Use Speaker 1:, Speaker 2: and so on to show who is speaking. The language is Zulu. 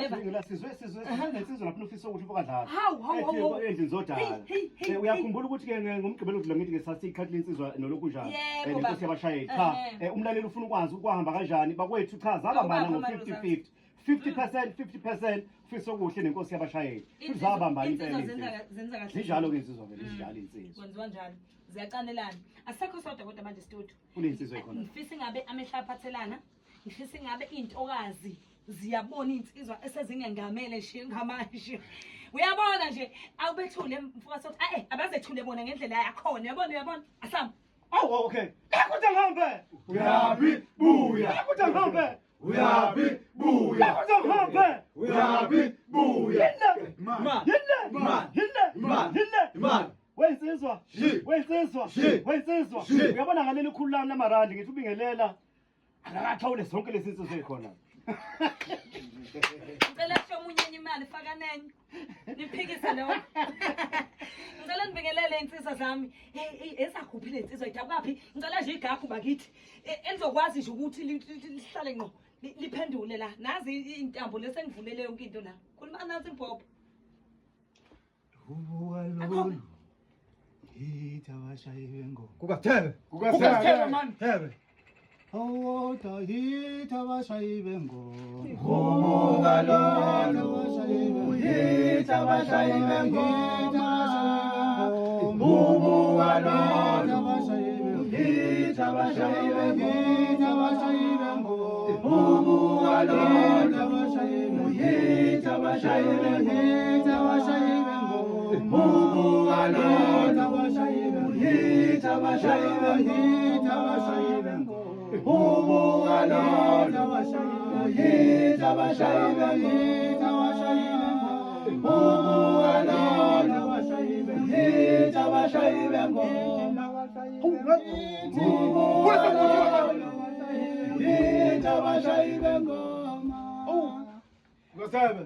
Speaker 1: Sizwe lapho ufisa ukuthi ukadlala.
Speaker 2: Hawu.
Speaker 1: Endlini zodala. Uyakhumbula ukuthi ke ngomgqibelo udlula ngithi ke sasiqhathile insizwa noloku njalo. Inkosi yabashayeli. Cha, umlaleli ufuna ukwazi ukuhamba kanjani bakwethu cha zabambana ngo-50-50. 50% ufisa okuhle nenkosi yabashayeli. Sizabamba impela.
Speaker 2: Zenza kahle.
Speaker 1: Zinjalo ke insizwa vele sidlala insizwa.
Speaker 2: Kwenziwa njalo. Ziyacanelana. Asekho sodwa kodwa manje studio.
Speaker 1: Kunezinsizwa ekhona.
Speaker 2: Ngifisa ngabe amehla aphathelana. Ngifisa ngabe intokazi ziyabona insizwa esezingengamele nje ngamanje. Uyabona nje awubethule mfuka sothi abazethule bona ngendlela yakhona. Uyabona asam.
Speaker 1: Oh okay. Yakuthi ngihambe.
Speaker 3: Uyabi buya.
Speaker 1: Yakuthi ngihambe.
Speaker 3: Uyabi buya.
Speaker 1: Yakuthi ngihambe.
Speaker 3: Uyabi buya. Man.
Speaker 1: Wensizwa. Uyabona ngaleli khulu lami namarandi ngithi ubingelela. Akathawule zonke lezi zinto zekhona.
Speaker 2: Ngicela sho omunye imali faka nenye. Niphikise lo. Ngicela nibingelele insizwa zami. Ezakhuphile insizwa idabaphi? Ngicela nje igagu bakithi. Elizokwazi nje ukuthi lihlale ngqo. Liphendule la. Nazi intambo lesengivulele yonke into la. Khuluma nathi Bob.
Speaker 1: Ubukalolo. Ithabashaye ngo.
Speaker 3: Kukathebe man.
Speaker 1: Thebe. Awota ithabashaye ngo.
Speaker 3: Ubukalolo. Ithabashaye ngo. Ubukalolo. Ithabashaye ngo.
Speaker 1: Gostava?